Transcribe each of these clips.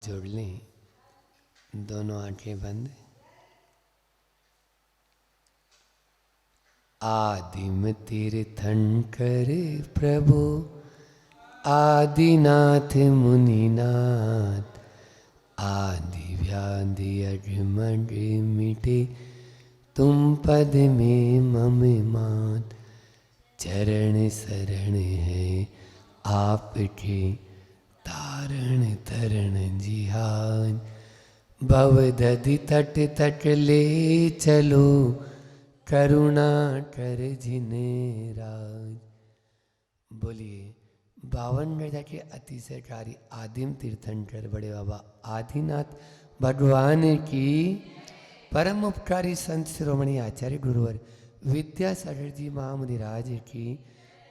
जोड़ लें, दोनों आंखें बंद। आदिम तीर्थंकर प्रभु आदिनाथ मुनिनाथ, आदि व्याधि अजमड मिटे तुम पद में मम मात। चरण शरण है आपके तारण तरण जिहान। भव दधि तट तट ले चलो करुणा कर जिने राज। बोलिए 52 गजा के अतिशयकारी आदिम तीर्थंकर बड़े बाबा आदिनाथ भगवान की, परम उपकारी संत शिरोमणि आचार्य गुरुवर विद्यासागर जी महामुनिराज की,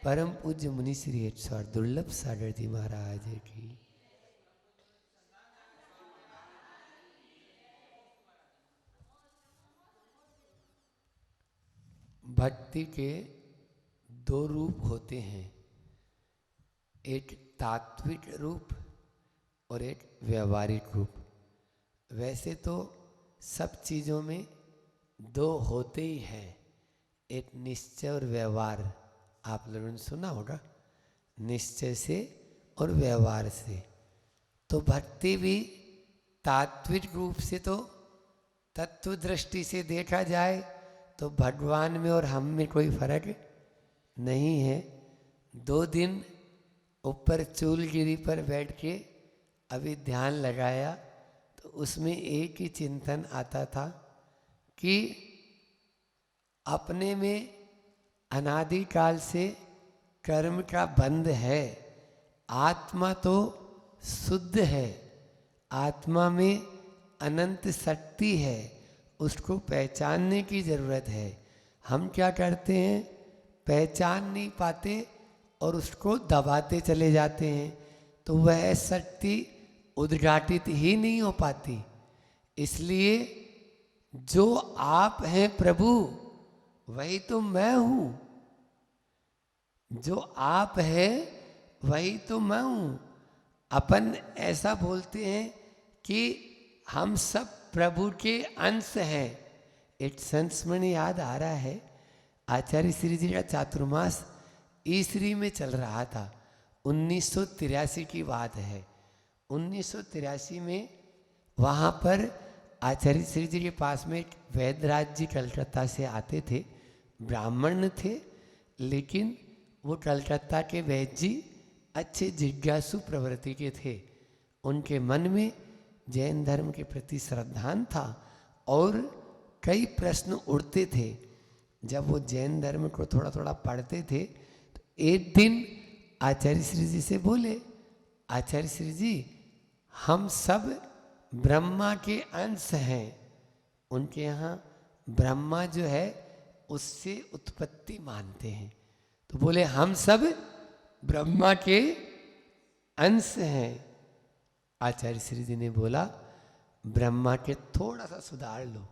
परम पूज्य मुनि श्री 108 दुर्लभ सागर जी महाराज की। भक्ति के दो रूप होते हैं, एक तात्विक रूप और एक व्यवहारिक रूप। वैसे तो सब चीज़ों में दो होते ही हैं, एक निश्चय और व्यवहार। आप लोगों ने सुना होगा, निश्चय से और व्यवहार से। तो भक्ति भी तात्विक रूप से तो तत्व दृष्टि से देखा जाए तो भगवान में और हम में कोई फर्क नहीं है। 2 दिन ऊपर चूलगिरी पर बैठ के अभी ध्यान लगाया तो उसमें एक ही चिंतन आता था कि अपने में अनादिकाल से कर्म का बंध है, आत्मा तो शुद्ध है, आत्मा में अनंत शक्ति है, उसको पहचानने की जरूरत है। हम क्या करते हैं, पहचान नहीं पाते और उसको दबाते चले जाते हैं, तो वह शक्ति उद्घाटित ही नहीं हो पाती। इसलिए जो आप हैं प्रभु वही तो मैं हूं, जो आप हैं वही तो मैं हूं। अपन ऐसा बोलते हैं कि हम सब प्रभु के अंश हैं। एक संस्मरण याद आ रहा है, आचार्य श्री जी का चातुर्मास ईसरी में चल रहा था, 1983 की बात है। 1983 में वहाँ पर आचार्य श्री जी के पास में एक वैद्यराज जी कलकत्ता से आते थे, ब्राह्मण थे, लेकिन वो कलकत्ता के वैद्य जी अच्छे जिज्ञासु प्रवृत्ति के थे। उनके मन में जैन धर्म के प्रति श्रद्धान था और कई प्रश्न उठते थे। जब वो जैन धर्म को थोड़ा थोड़ा पढ़ते थे तो एक दिन आचार्य श्री जी से बोले, आचार्य श्री जी हम सब ब्रह्मा के अंश हैं। उनके यहाँ ब्रह्मा जो है उससे उत्पत्ति मानते हैं, तो बोले हम सब ब्रह्मा के अंश हैं। आचार्य श्री जी ने बोला ब्रह्मा के थोड़ा सा सुधार लो,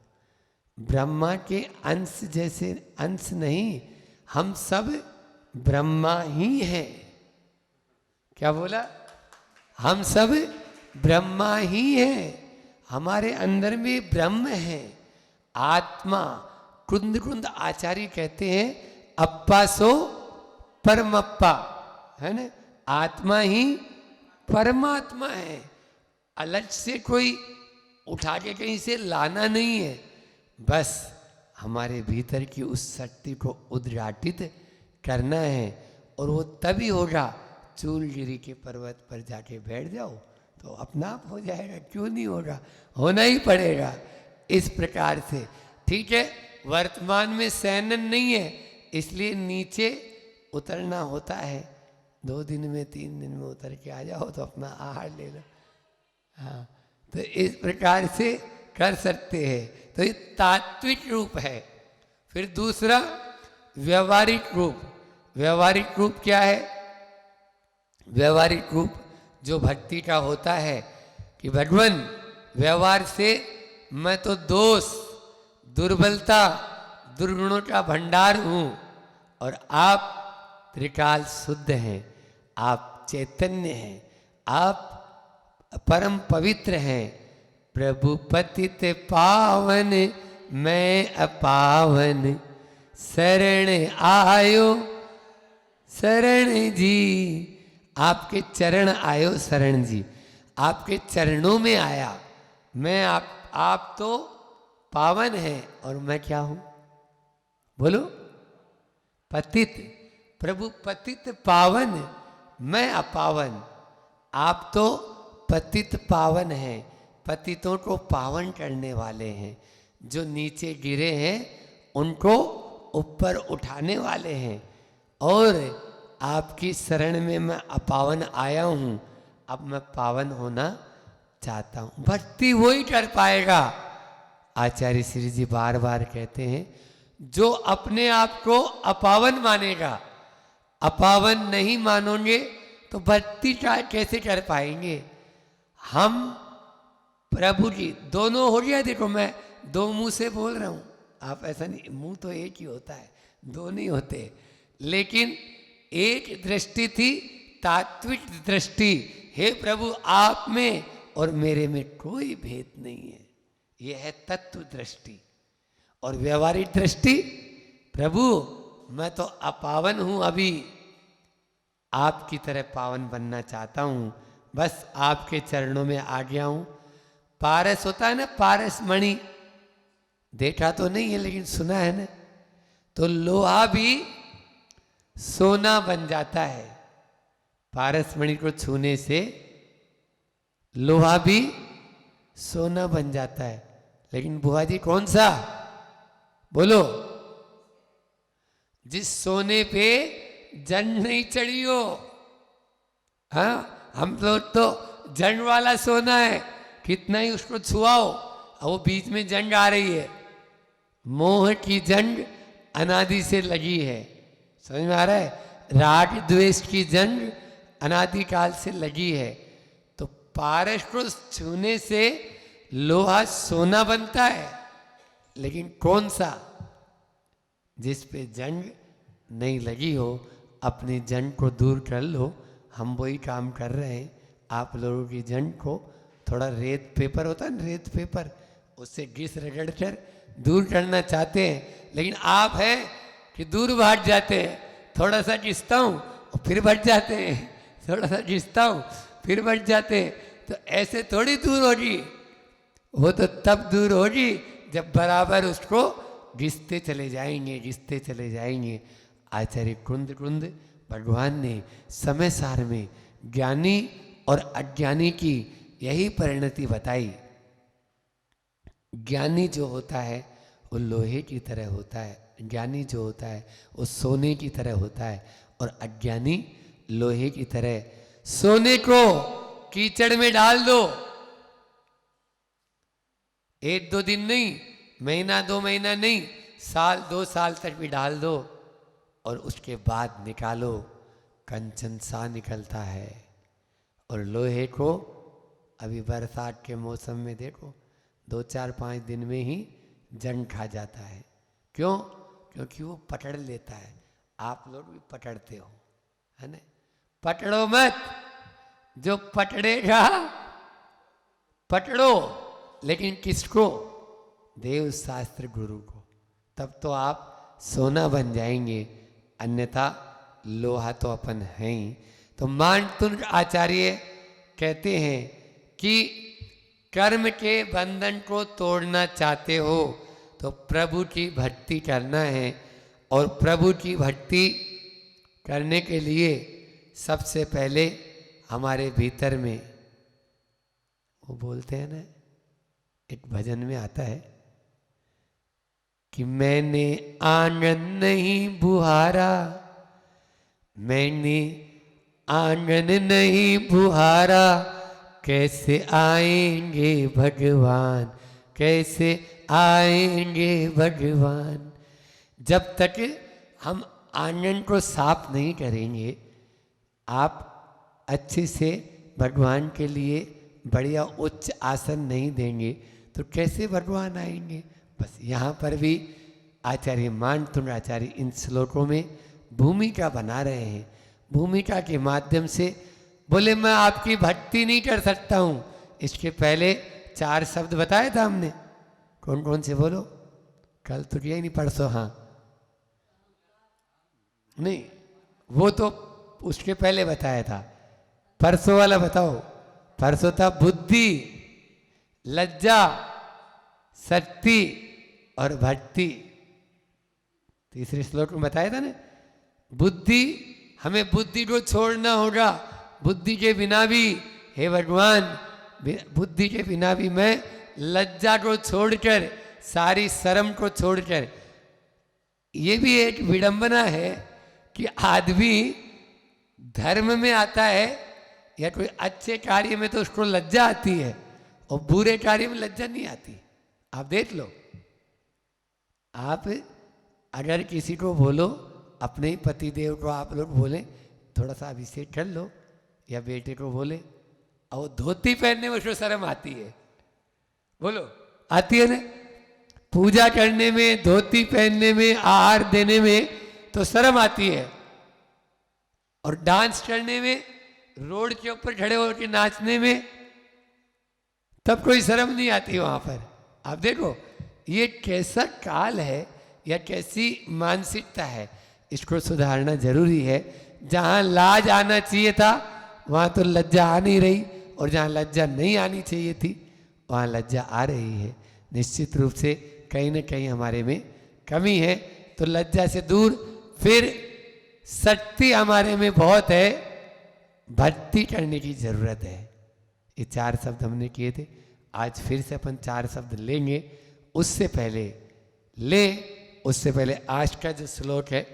ब्रह्मा के अंश जैसे अंश नहीं, हम सब ब्रह्मा ही हैं। क्या बोला, हम सब ब्रह्मा ही हैं, हमारे अंदर में ब्रह्म है, आत्मा। कुंद कुंद आचार्य कहते हैं अप्पा सो परमप्पा, है ना, आत्मा ही परमात्मा है। अलग से कोई उठा के कहीं से लाना नहीं है, बस हमारे भीतर की उस शक्ति को उद्घाटित करना है। और वो तभी होगा, चूलगिरी के पर्वत पर जाके बैठ जाओ तो अपना आप हो जाएगा, क्यों नहीं होगा, होना ही पड़ेगा। इस प्रकार से ठीक है, वर्तमान में सैनन नहीं है इसलिए नीचे उतरना होता है। 2 दिन में 3 दिन में उतर के आ जाओ तो अपना आहार ले लो। हाँ, तो इस प्रकार से कर सकते हैं। तो ये तात्विक रूप है। फिर दूसरा व्यवहारिक रूप। व्यवहारिक रूप क्या है, व्यवहारिक रूप जो भक्ति का होता है कि भगवान व्यवहार से मैं तो दोष, दुर्बलता, दुर्गुणों का भंडार हूं और आप त्रिकाल शुद्ध हैं, आप चैतन्य हैं, आप परम पवित्र हैं। प्रभु पतित पावन मैं अपावन, शरण आयो शरण जी। आपके चरण आयो शरण जी, आपके चरणों में आया मैं। आप तो पावन है और मैं क्या हूं? बोलो, पतित। प्रभु पतित पावन मैं अपावन। आप तो पतित पावन हैं, पतितों को पावन करने वाले हैं, जो नीचे गिरे हैं उनको ऊपर उठाने वाले हैं। और आपकी शरण में मैं अपावन आया हूं, अब मैं पावन होना चाहता हूं। भक्ति वही कर पाएगा। आचार्य श्री जी बार बार कहते हैं, जो अपने आप को अपावन मानेगा, अपावन नहीं मानोगे तो भक्ति कैसे कर पाएंगे? हम प्रभु जी दोनों हो गया। देखो, मैं दो मुंह से बोल रहा हूं, आप ऐसा नहीं, मुंह तो एक ही होता है, दो नहीं होते। लेकिन एक दृष्टि थी, तात्विक दृष्टि। हे प्रभु, आप में और मेरे में कोई भेद नहीं है, यह है तत्व दृष्टि। और व्यवहारिक दृष्टि, प्रभु मैं तो अपावन हूं, अभी आपकी तरह पावन बनना चाहता हूं, बस आपके चरणों में आ गया हूं। पारस होता है ना, पारस मणि, देखा तो नहीं है लेकिन सुना है ना। तो लोहा भी सोना बन जाता है, पारस मणि को छूने से लोहा भी सोना बन जाता है। लेकिन बुआ जी कौन सा? बोलो, जिस सोने पे जंग नहीं चढ़ी हो। हाँ, हम लोग तो जंग वाला सोना है, कितना ही उसको छुआओ और वो बीच में जंग आ रही है। मोह की जंग अनादि से लगी है, समझ में आ रहा है? राग द्वेष की जंग अनादि काल से लगी है। तो पारस को छूने से लोहा सोना बनता है, लेकिन कौन सा? जिस पे जंग नहीं लगी हो, अपनी जंग को दूर कर लो। हम वही काम कर रहे हैं। आप लोगों की जंग को थोड़ा रेत पेपर होता है ना, रेत पेपर, उससे घिस रगड़ कर दूर करना चाहते हैं। लेकिन आप है कि दूर भाग जाते हैं। थोड़ा सा घिसता हूँ और फिर बढ़ जाते हैं, थोड़ा सा घिसता हूँ फिर बढ़ जाते हैं। तो ऐसे थोड़ी दूर होगी, वो तो तब दूर होगी जब बराबर उसको घिसते चले जाएंगे, घिसते चले जाएंगे। आचार्य कुंद कुंद भगवान ने समय सार में ज्ञानी और अज्ञानी की यही परिणति बताई। ज्ञानी जो होता है वो लोहे की तरह होता है, ज्ञानी जो होता है वो सोने की तरह होता है, और अज्ञानी लोहे की तरह। सोने को कीचड़ में डाल दो, एक दो दिन नहीं, महीना दो महीना नहीं, साल दो साल तक भी डाल दो, और उसके बाद निकालो, कंचन सा निकलता है। और लोहे को अभी बरसात के मौसम में देखो, 2-4-5 दिन में ही जंग खा जाता है। क्यों? क्योंकि वो पकड़ लेता है। आप लोग भी पकड़ते हो, है ना? पकड़ो मत, जो पकड़ेगा पकड़ो, लेकिन किसको? देव शास्त्र गुरु को। तब तो आप सोना बन जाएंगे, अन्यथा लोहा तो अपन है ही। तो मानतुंग आचार्य कहते हैं कि कर्म के बंधन को तोड़ना चाहते हो तो प्रभु की भक्ति करना है। और प्रभु की भक्ति करने के लिए सबसे पहले हमारे भीतर में, वो बोलते हैं ना, एक भजन में आता है कि मैंने आंगन नहीं बुहारा, मैंने आंगन नहीं बुहारा, कैसे आएंगे भगवान, कैसे आएंगे भगवान। जब तक हम आंगन को साफ नहीं करेंगे, आप अच्छे से भगवान के लिए बढ़िया उच्च आसन नहीं देंगे, तो कैसे भगवान आएंगे? बस यहाँ पर भी आचार्य मानतुंग आचार्य इन श्लोकों में भूमिका बना रहे हैं। भूमिका के माध्यम से बोले मैं आपकी भक्ति नहीं कर सकता हूं। इसके पहले 4 शब्द बताया था हमने, कौन कौन से बोलो? कल तो किया ही नहीं, परसों, हाँ नहीं, वो तो उसके पहले बताया था। परसों वाला बताओ। परसों था बुद्धि, लज्जा, शक्ति और भक्ति। तीसरे श्लोक में बताया था ना, बुद्धि, हमें बुद्धि को छोड़ना होगा। बुद्धि के बिना भी, हे भगवान, बुद्धि के बिना भी मैं लज्जा को छोड़कर, सारी शर्म को छोड़कर, ये भी एक विडंबना है कि आदमी धर्म में आता है या कोई अच्छे कार्य में तो उसको लज्जा आती है और बुरे कार्य में लज्जा नहीं आती। आप देख लो, आप अगर किसी को बोलो, अपने ही पति देव को आप लोग बोले थोड़ा सा अभिषेक कर लो, या बेटे को बोले और धोती पहनने में उसको शर्म आती है, बोलो आती है ना? पूजा करने में, धोती पहनने में, आहार देने में तो शर्म आती है, और डांस करने में, रोड के ऊपर खड़े होकर नाचने में तब कोई शर्म नहीं आती वहां पर। आप देखो ये कैसा काल है या कैसी मानसिकता है, इसको सुधारना जरूरी है। जहां लाज आना चाहिए था वहां तो लज्जा आ नहीं रही, और जहां लज्जा नहीं आनी चाहिए थी वहां लज्जा आ रही है। निश्चित रूप से कहीं ना कहीं हमारे में कमी है, तो लज्जा से दूर, फिर शक्ति हमारे में बहुत है, भक्ति करने की जरूरत है। ये 4 शब्द हमने किए थे, आज फिर से अपन 4 शब्द लेंगे। उससे पहले आज का जो श्लोक है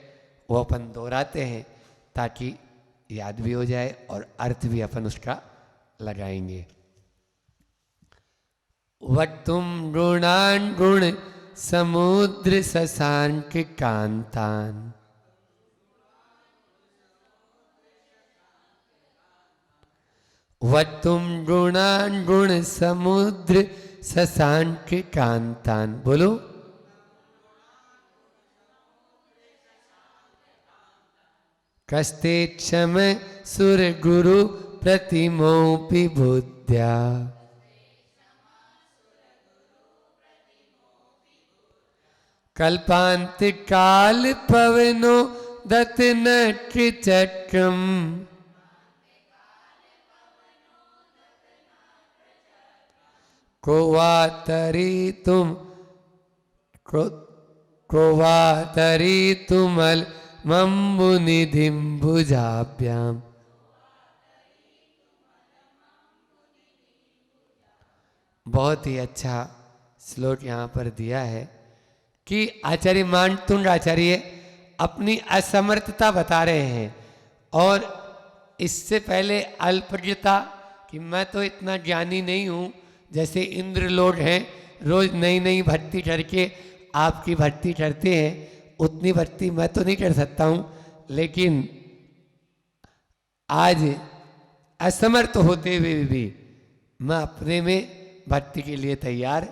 वो अपन दोहराते हैं ताकि याद भी हो जाए और अर्थ भी अपन उसका लगाएंगे। वक्तुम गुणान गुण समुद्र शशांक कांतान, वक्तुम गुणान गुण समुद्र शशांक कांतान। बोलो, कस्ते क्षम सुर गुरु प्रतिमोपि बुद्ध्या, कल्पांत काल पवनो दत्न चक्रम, कोवातरी तुमल मम्बुनिधिम भुजाभ्याम। बहुत ही अच्छा श्लोक यहाँ पर दिया है कि आचार्य मानतुंड आचार्य अपनी असमर्थता बता रहे हैं, और इससे पहले अल्पज्ञता कि मैं तो इतना ज्ञानी नहीं हूँ, जैसे इंद्र लोग हैं रोज नई नई भक्ति करके आपकी भक्ति करते हैं, उतनी भक्ति मैं तो नहीं कर सकता हूँ, लेकिन आज असमर्थ होते हुए भी मैं अपने में भक्ति के लिए तैयार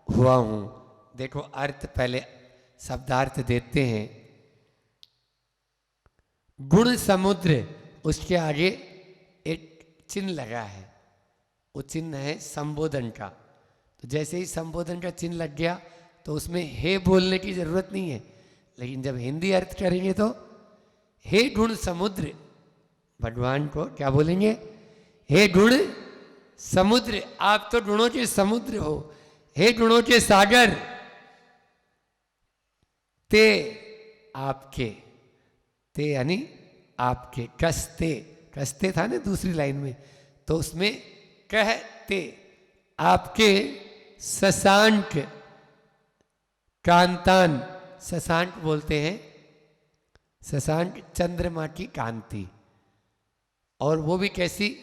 हुआ हूँ। देखो अर्थ पहले शब्दार्थ देते हैं। गुण समुद्र, उसके आगे एक चिन्ह लगा है, वो चिन्ह है संबोधन का। तो जैसे ही संबोधन का चिन्ह लग गया तो उसमें हे बोलने की जरूरत नहीं है, लेकिन जब हिंदी अर्थ करेंगे तो हे गुण समुद्र, भगवान को क्या बोलेंगे? हे गुण समुद्र, आप तो गुणों के समुद्र हो, हे गुणों के सागर, ते आपके, ते यानी आपके, कसते, कसते था ना दूसरी लाइन में, तो उसमें कहते आपके शशांक कांतान, शशांक बोलते हैं, शशांक चंद्रमा की कांति, और वो भी कैसी?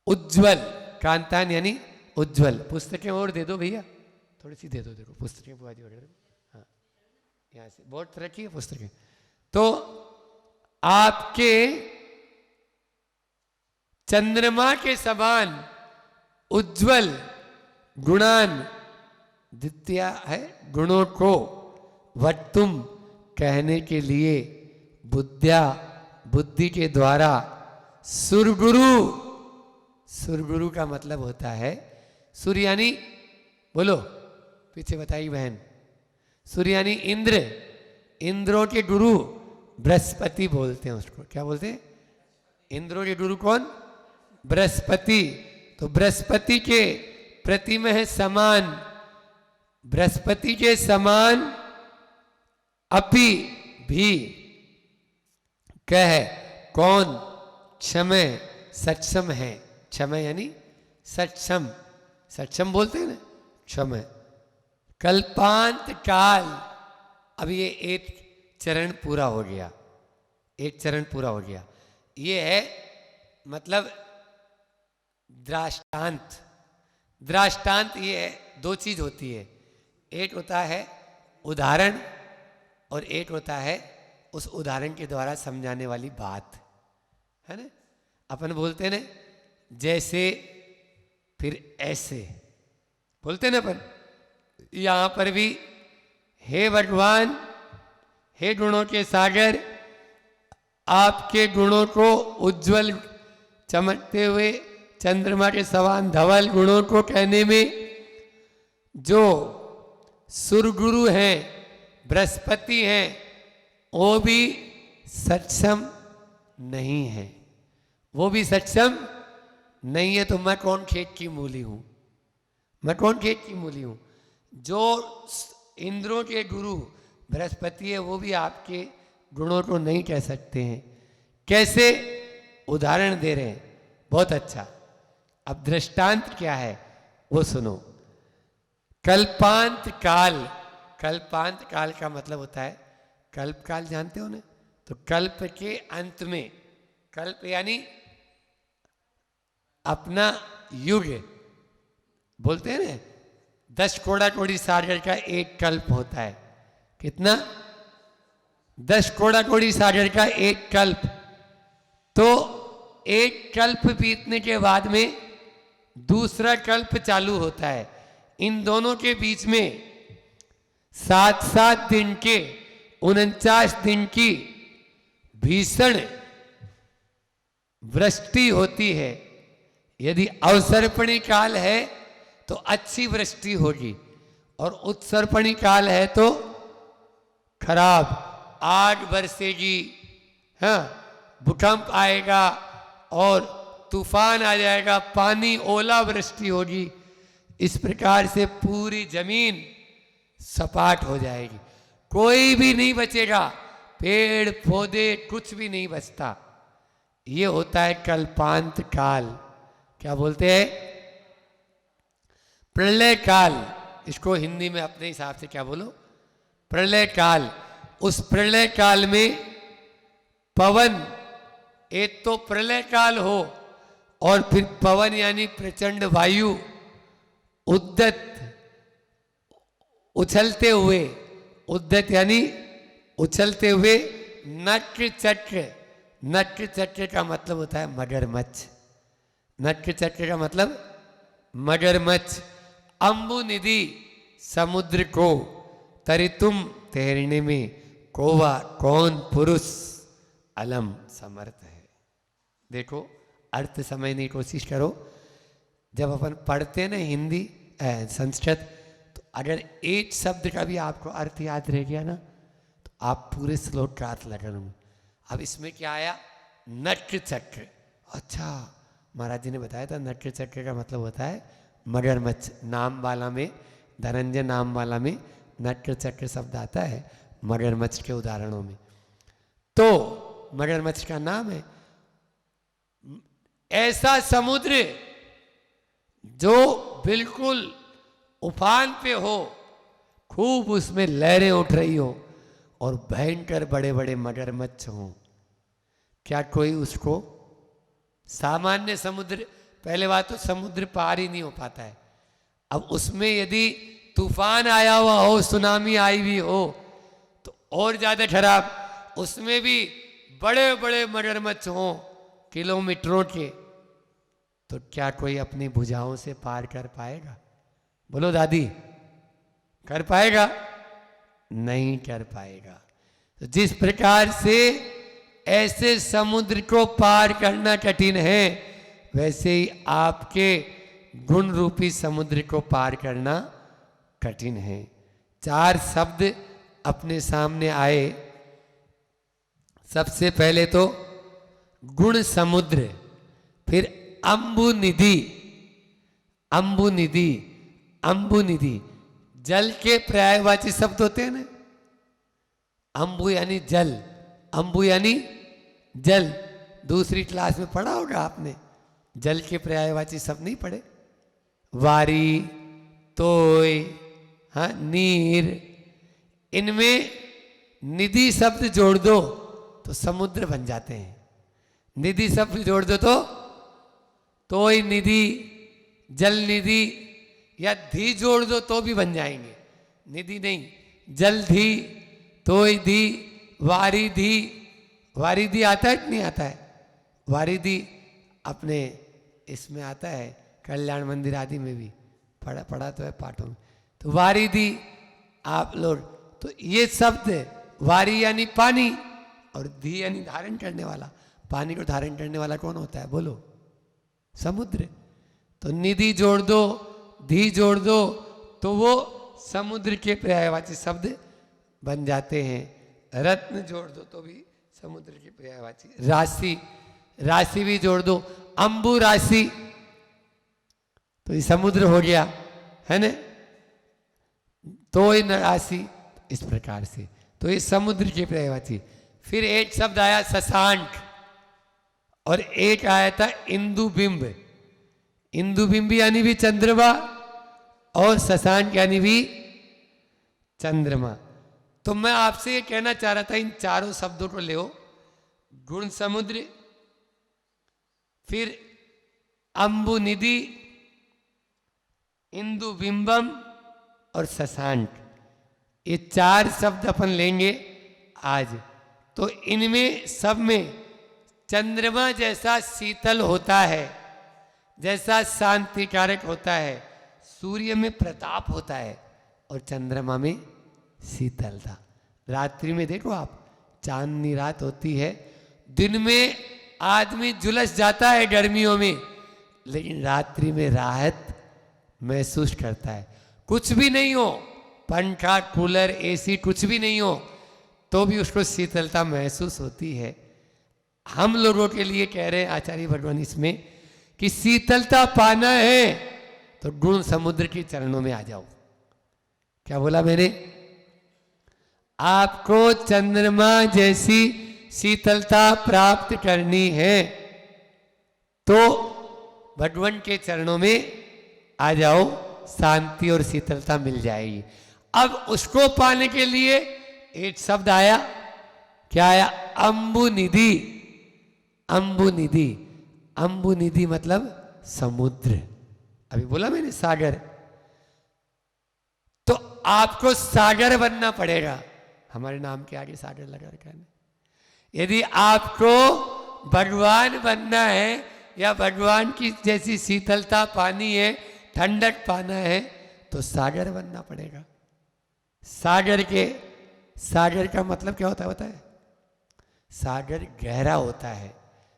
उज्जवल, कांतान यानी उज्जवल। पुस्तकें और दे दो भैया, थोड़ी सी दे दो, देखो पुस्तकें बुआजी वगैरह, हाँ यहाँ से बहुत तरह की है पुस्तकें। तो आपके चंद्रमा के समान उज्जवल गुणान, द्वितीय है गुणों को, वक्तुम कहने के लिए, बुद्ध्या बुद्धि के द्वारा, सुरगुरु। सुरगुरु का मतलब होता है सुर यानी, बोलो पीछे बताइए बहन, सुर यानी इंद्र, इंद्रों के गुरु बृहस्पति बोलते हैं उसको। क्या बोलते हैं? इंद्रों के गुरु कौन? बृहस्पति। तो बृहस्पति के प्रतिम है समान, बृहस्पति के समान अपि भी कह कौन क्षमय सक्षम है। क्षमय यानी सक्षम, सक्षम बोलते हैं ना, क्षमय। कल्पांत काल, अब ये एक चरण पूरा हो गया, एक चरण पूरा हो गया। ये है मतलब दृष्टांत। दृष्टांत ये है, दो चीज होती है, एक होता है उदाहरण और एक होता है उस उदाहरण के द्वारा समझाने वाली बात, है ना। अपन बोलते हैं ना जैसे फिर ऐसे, बोलते हैं ना अपन। यहां पर भी हे भगवान, हे गुणों के सागर, आपके गुणों को उज्जवल चमकते हुए चंद्रमा के समान धवल गुणों को कहने में जो सुरगुरु हैं, बृहस्पति हैं, वो भी सक्षम नहीं है, वो भी सक्षम नहीं है। तो मैं कौन खेत की मूली हूं? मैं कौन खेत की मूली हूं? जो इंद्रों के गुरु बृहस्पति है वो भी आपके गुणों को नहीं कह सकते हैं। कैसे? उदाहरण दे रहे हैं, बहुत अच्छा। अब दृष्टांत क्या है वो सुनो। कल्पांत काल, कल्पांत काल का मतलब होता है, कल्प काल जानते हो ना, तो कल्प के अंत में, कल्प यानी अपना युग बोलते हैं ना, 10 कोड़ा कोड़ी सागर का एक कल्प होता है। कितना? 10 कोड़ा कोड़ी सागर का एक कल्प। तो एक कल्प बीतने के बाद में दूसरा कल्प चालू होता है। इन दोनों के बीच में 7-7 दिन के 49 दिन की भीषण वृष्टि होती है। यदि अवसर्पणी काल है तो अच्छी वृष्टि होगी, और उत्सर्पणी काल है तो खराब, आग बरसेगी, हाँ, भूकंप आएगा और तूफान आ जाएगा, पानी, ओला वृष्टि होगी। इस प्रकार से पूरी जमीन सपाट हो जाएगी, कोई भी नहीं बचेगा, पेड़ पौधे कुछ भी नहीं बचता। ये होता है कल्पांत काल। क्या बोलते हैं? प्रलय काल। इसको हिंदी में अपने हिसाब से क्या बोलो? प्रलय काल। उस प्रलय काल में पवन, एक तो प्रलय काल हो और फिर पवन यानी प्रचंड वायु, उद्दत उछलते हुए, उद्दत यानी उछलते हुए, नक्र चक्र, नक्र चक्र का मतलब होता है मगरमच्छ, नक्र चक्र का मतलब मगरमच्छ। अम्बु निधि समुद्र को तरितुम तैरने में कोवा कौन पुरुष अलम समर्थ है। देखो अर्थ समझने की कोशिश करो। जब अपन पढ़ते हैं ना हिंदी संस्कृत, तो अगर एक शब्द का भी आपको अर्थ याद रह गया ना तो आप पूरे श्लोक का अर्थ लगा लूँगा। अब इसमें क्या आया? नक्र चक्र। अच्छा, महाराज जी ने बताया था नक्र चक्र का मतलब होता है मगरमच्छ। नाम वाला में, धनंजय नाम वाला में नक्र चक्र शब्द आता है मगरमच्छ के उदाहरणों में। तो मगरमच्छ का नाम है। ऐसा समुद्र जो बिल्कुल उफान पे हो, खूब उसमें लहरें उठ रही हो और भयंकर बड़े बड़े मगरमच्छ हों, क्या कोई उसको? सामान्य समुद्र, पहले बात तो समुद्र पार ही नहीं हो पाता है। अब उसमें यदि तूफान आया हुआ हो, सुनामी आई हुई हो तो और ज्यादा खराब। उसमें भी बड़े बड़े मगरमच्छ हों किलोमीटरों के, तो क्या कोई अपनी भुजाओं से पार कर पाएगा? बोलो दादी, कर पाएगा? नहीं कर पाएगा। तो जिस प्रकार से ऐसे समुद्र को पार करना कठिन है, वैसे ही आपके गुण रूपी समुद्र को पार करना कठिन है। 4 शब्द अपने सामने आए। सबसे पहले तो गुण समुद्र, फिर अम्बु निधि। अम्बु निधि, अम्बु निधि जल के पर्यायवाची शब्द होते हैं ना। अम्बु यानी जल, अम्बु यानी जल। दूसरी क्लास में पढ़ा होगा आपने, जल के पर्यायवाची शब्द नहीं पढ़े? वारी, तोय, हाँ, नीर। इनमें निधि शब्द जोड़ दो तो समुद्र बन जाते हैं। निधि शब्द जोड़ दो तो तोय निधि, जल निधि, या धी जोड़ दो तो भी बन जाएंगे। निधि नहीं, जल धी, तोय धी, वारी धी। वारी धी आता है कि नहीं आता है? वारी धी अपने इसमें आता है, कल्याण मंदिर आदि में भी पढ़ा तो है पाठों में। तो वारी धी आप लोग, तो ये शब्द वारी यानी पानी और धी यानी धारण करने वाला। पानी को धारण करने वाला कौन होता है बोलो? समुद्र। तो निधि जोड़ दो, धी जोड़ दो तो वो समुद्र के पर्यायवाची शब्द बन जाते हैं। रत्न जोड़ दो तो भी समुद्र के पर्यायवाची। राशि, राशि भी जोड़ दो, अम्बु राशि तो ये समुद्र हो गया, है ना। तो इन राशि, इस प्रकार से तो ये समुद्र के पर्यायवाची। फिर एक शब्द आया शशांक, और एक आया था इंदुबिंब। इंदुबिंब यानी भी चंद्रमा और शशांक यानी भी चंद्रमा। तो मैं आपसे ये कहना चाह रहा था, इन चारों शब्दों को ले, गुण समुद्र, फिर अम्बु निधि, इंदुबिंबम और शशांक, ये 4 शब्द अपन लेंगे आज। तो इनमें सब में चंद्रमा जैसा शीतल होता है, जैसा शांतिकारक होता है, सूर्य में प्रताप होता है और चंद्रमा में शीतलता। रात्रि में देखो आप, चांदनी रात होती है, दिन में आदमी झुलस जाता है गर्मियों में, लेकिन रात्रि में राहत महसूस करता है। कुछ भी नहीं हो, पंखा, कूलर, एसी कुछ भी नहीं हो, तो भी उसको शीतलता महसूस होती है। हम लोगों के लिए कह रहे हैं आचार्य भगवान इसमें कि शीतलता पाना है तो गुण समुद्र के चरणों में आ जाओ। क्या बोला मैंने? आपको चंद्रमा जैसी शीतलता प्राप्त करनी है तो भगवान के चरणों में आ जाओ, शांति और शीतलता मिल जाएगी। अब उसको पाने के लिए एक शब्द आया, क्या आया? अम्बु निधि। अम्बु निधि, अम्बु निधि मतलब समुद्र। अभी बोला मैंने सागर, तो आपको सागर बनना पड़ेगा। हमारे नाम के आगे सागर लगा रखा है। यदि आपको भगवान बनना है या भगवान की जैसी शीतलता पानी है, ठंडक पाना है, तो सागर बनना पड़ेगा। सागर का मतलब क्या होता है बताए? सागर गहरा होता है,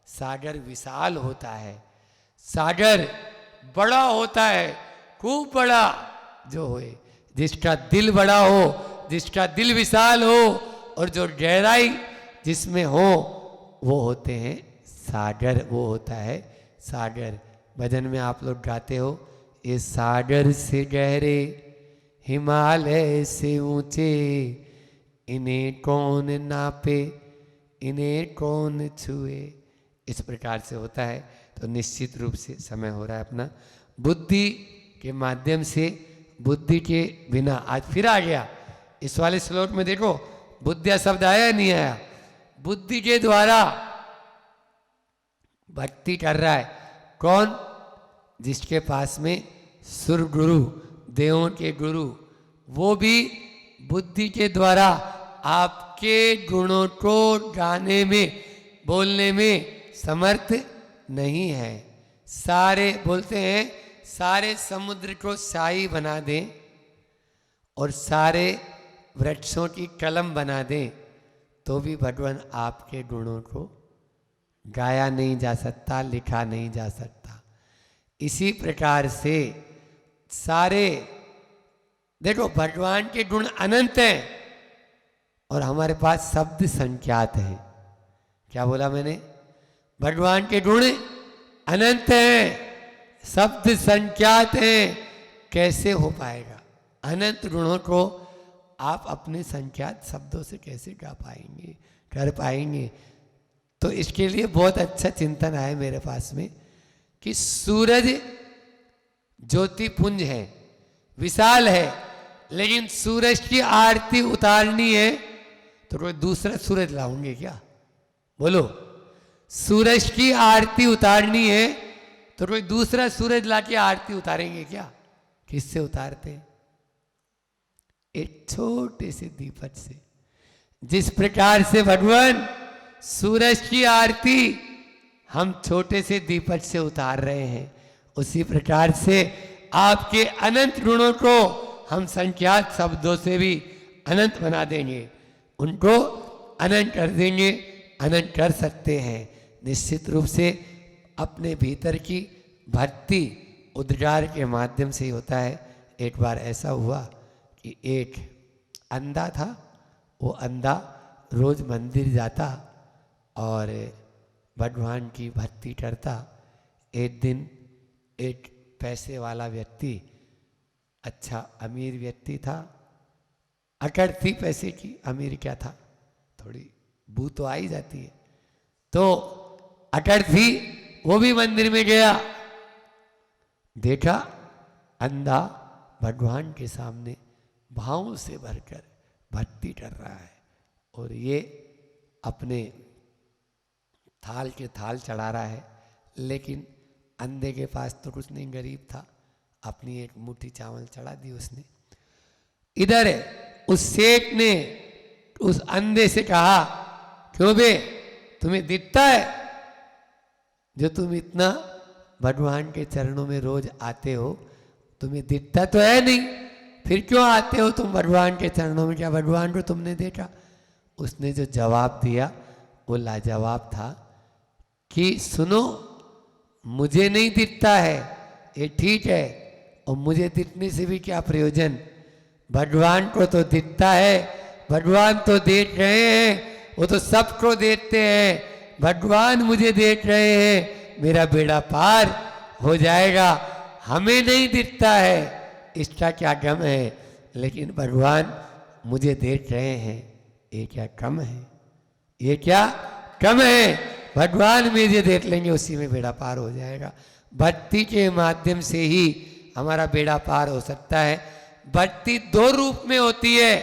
सागर विशाल होता है, सागर बड़ा होता है, खूब बड़ा जो होए, जिसका दिल बड़ा हो, जिसका दिल विशाल हो और जो गहराई जिसमें हो, वो होते हैं सागर। वो होता है सागर। भजन में आप लोग गाते हो, ये सागर से गहरे हिमालय से ऊंचे, इन्हें कौन नापे, इन्हें कौन छुए। इस प्रकार से होता है। तो निश्चित रूप से समय हो रहा है अपना, बुद्धि के माध्यम से, बुद्धि के बिना। आज फिर आ गया इस वाले श्लोक में, देखो बुद्धिया शब्द आया या नहीं आया? बुद्धि के द्वारा भक्ति कर रहा है कौन? जिसके पास में सुर गुरु, देवों के गुरु, वो भी बुद्धि के द्वारा आपके गुणों को गाने में, बोलने में समर्थ नहीं है। सारे बोलते हैं, सारे समुद्र को शाही बना दें और सारे वृक्षों की कलम बना दें तो भी भगवान आपके गुणों को गाया नहीं जा सकता, लिखा नहीं जा सकता। इसी प्रकार से सारे देखो भगवान के गुण अनंत हैं और हमारे पास शब्द संख्यात हैं। क्या बोला मैंने? भगवान के गुण अनंत हैं, शब्द संख्यात हैं। कैसे हो पाएगा? अनंत गुणों को आप अपने संख्यात शब्दों से कैसे गा पाएंगे, कर पाएंगे? तो इसके लिए बहुत अच्छा चिंतन है मेरे पास में कि सूरज ज्योतिपुंज है, विशाल है, लेकिन सूरज की आरती उतारनी है तो कोई दूसरा सूरज लाऊंगे क्या? बोलो, सूरज की आरती उतारनी है तो कोई दूसरा सूरज लाके आरती उतारेंगे क्या? किससे उतारते? एक छोटे से दीपक से। जिस प्रकार से भगवान सूरज की आरती हम छोटे से दीपक से उतार रहे हैं, उसी प्रकार से आपके अनंत गुणों को हम संख्यात शब्दों से भी अनंत बना देंगे, उनको अनंत कर देंगे। अनंत कर सकते हैं निश्चित रूप से अपने भीतर की भक्ति उद्गार के माध्यम से ही होता है। एक बार ऐसा हुआ कि एक अंधा था, वो अंधा रोज मंदिर जाता और भगवान की भक्ति करता। एक दिन एक पैसे वाला व्यक्ति, अच्छा अमीर व्यक्ति था, अकड़ थी पैसे की, अमीर क्या था, थोड़ी बू तो आ ही जाती है, तो अकड़ थी, वो भी मंदिर में गया। देखा अंधा भगवान के सामने भावों से भरकर भक्ति कर रहा है और ये अपने थाल के थाल चढ़ा रहा है, लेकिन अंधे के पास तो कुछ नहीं, गरीब था, अपनी एक मुट्ठी चावल चढ़ा दी उसने। इधर उस सेठ ने उस अंधे से कहा, क्यों बे, तुम्हें दिखता है जो तुम इतना भगवान के चरणों में रोज आते हो, तुम्हें दिखता तो है नहीं, फिर क्यों आते हो तुम भगवान के चरणों में? क्या भगवान को तुमने देखा? उसने जो जवाब दिया वो लाजवाब था कि सुनो, मुझे नहीं दिखता है ये ठीक है, और मुझे दिखने से भी क्या प्रयोजन? भगवान को तो दिखता है, भगवान तो देख रहे हैं, वो तो सबको देखते हैं, भगवान मुझे देख रहे हैं, मेरा बेड़ा पार हो जाएगा। हमें नहीं दिखता है, इसका क्या गम है, लेकिन भगवान मुझे देख रहे हैं, ये क्या कम है? ये क्या कम है? भगवान मुझे देख लेंगे, उसी में बेड़ा पार हो जाएगा। भक्ति के माध्यम से ही हमारा बेड़ा पार हो सकता है। भक्ति दो रूप में होती है,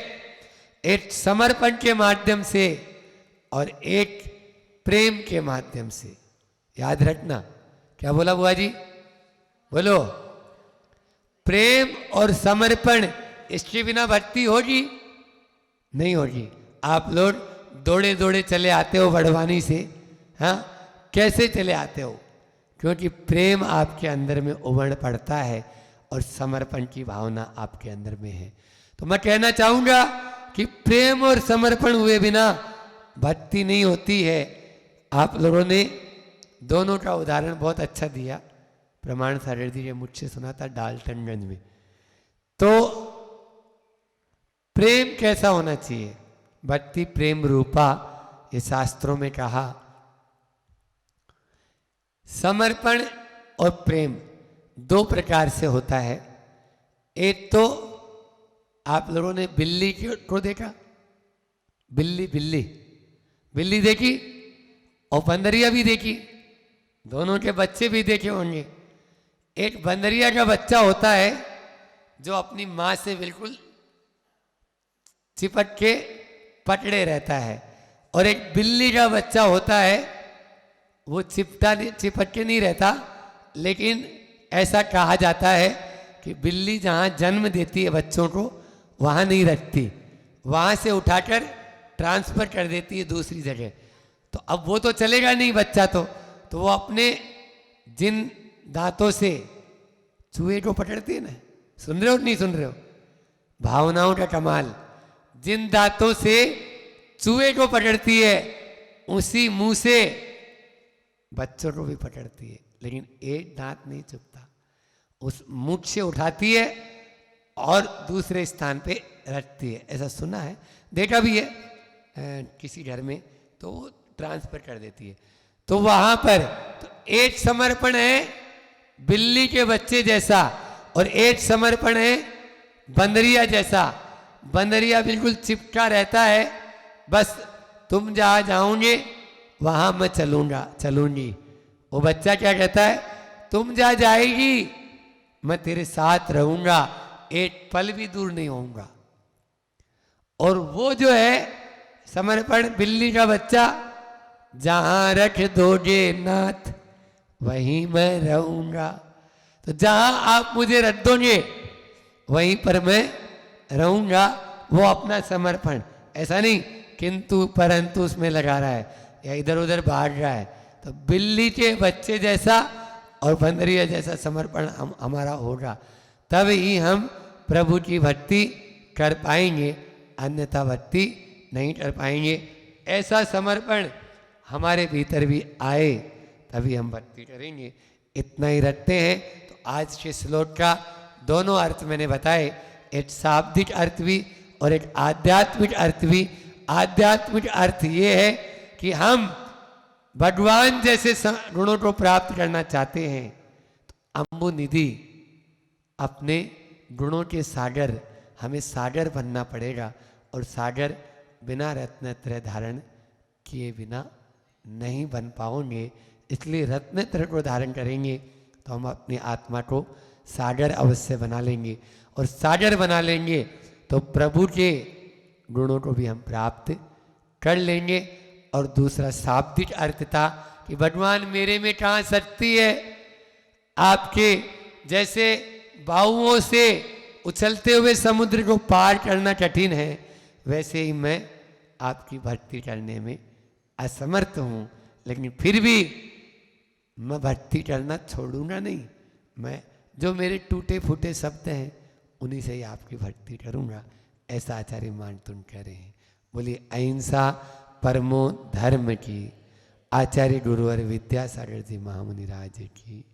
एक समर्पण के माध्यम से और एक प्रेम के माध्यम से। याद रखना। क्या बोला बुआ जी? बोलो। प्रेम और समर्पण, इसके बिना भक्ति होगी? नहीं होगी। आप लोग दौड़े दौड़े चले आते हो बड़वानी से, हाँ, कैसे चले आते हो? क्योंकि प्रेम आपके अंदर में उमड़ पड़ता है और समर्पण की भावना आपके अंदर में है। तो मैं कहना चाहूंगा कि प्रेम और समर्पण हुए बिना भक्ति नहीं होती है। आप लोगों ने दोनों का उदाहरण बहुत अच्छा दिया। प्रमाण सागर जी ने मुझसे सुना था डाल्टनगंज में। तो प्रेम कैसा होना चाहिए? भक्ति प्रेम रूपा, ये शास्त्रों में कहा। समर्पण और प्रेम दो प्रकार से होता है। एक तो आप लोगों ने बिल्ली को देखा, बिल्ली बिल्ली बिल्ली देखी और बंदरिया भी देखी, दोनों के बच्चे भी देखे होंगे। एक बंदरिया का बच्चा होता है जो अपनी माँ से बिल्कुल चिपक के पकड़े रहता है, और एक बिल्ली का बच्चा होता है वो चिपक के नहीं रहता, लेकिन ऐसा कहा जाता है कि बिल्ली जहाँ जन्म देती है बच्चों को वहाँ नहीं रखती, वहाँ से उठाकर ट्रांसफर कर देती है दूसरी जगह। तो अब वो तो चलेगा नहीं बच्चा, तो वो अपने जिन दांतों से चूहे को पकड़ती है ना, सुन रहे हो नहीं सुन रहे हो? भावनाओं का कमाल। जिन दांतों से चूहे को पकड़ती है उसी मुंह से बच्चों को भी पकड़ती है, लेकिन एक दांत नहीं चुभता। उस मुठ से उठाती है और दूसरे स्थान पे रखती है। ऐसा सुना है, देखा भी है किसी घर में, तो वो ट्रांसफर कर देती है। तो वहां पर तो एक समर्पण है बिल्ली के बच्चे जैसा और एक समर्पण है बंदरिया जैसा। बंदरिया बिल्कुल चिपका रहता है, बस तुम जहाँ जाओगे वहां मैं चलूंगी। वो बच्चा क्या कहता है, तुम जहाँ जाएगी मैं तेरे साथ रहूंगा, एक पल भी दूर नहीं होऊंगा। और वो जो है समर्पण बिल्ली का बच्चा, जहां रख दोगे नाथ वहीं मैं रहूंगा। तो जहां आप मुझे रख दोगे वहीं पर मैं रहूंगा। वो अपना समर्पण, ऐसा नहीं किंतु परंतु उसमें लगा रहा है या इधर उधर भाग रहा है। तो बिल्ली के बच्चे जैसा और बंदरिया जैसा समर्पण हमारा होगा, तब ही हम प्रभु की भक्ति कर पाएंगे, अन्यथा भक्ति नहीं कर पाएंगे। ऐसा समर्पण हमारे भीतर भी आए तभी हम भक्ति करेंगे। इतना ही रखते हैं। तो आज के श्लोक का दोनों अर्थ मैंने बताए, एक शाब्दिक अर्थ भी और एक आध्यात्मिक अर्थ भी। आध्यात्मिक अर्थ ये है कि हम भगवान जैसे गुणों को प्राप्त करना चाहते हैं तो अम्बु निधि अपने गुणों के सागर, हमें सागर बनना पड़ेगा। और सागर बिना रत्नत्रय धारण किए बिना नहीं बन पाओगे। इसलिए रत्नत्रय को धारण करेंगे तो हम अपनी आत्मा को सागर अवश्य बना लेंगे। और सागर बना लेंगे तो प्रभु के गुणों को भी हम प्राप्त कर लेंगे। और दूसरा शाब्दिक अर्थ था कि भगवान मेरे में कहाँ शक्ति है, आपके जैसे बाहुओं से उछलते हुए समुद्र को पार करना कठिन है, वैसे ही मैं आपकी भक्ति करने में असमर्थ हूँ। लेकिन फिर भी मैं भक्ति करना छोड़ूंगा नहीं। मैं जो मेरे टूटे फूटे शब्द हैं उन्हीं से ही आपकी भक्ति करूँगा। ऐसा आचार्य मानतुन कह रहे हैं। बोलिए अहिंसा परमो धर्म की। आचार्य गुरुवर विद्यासागर जी महामुनि राज की।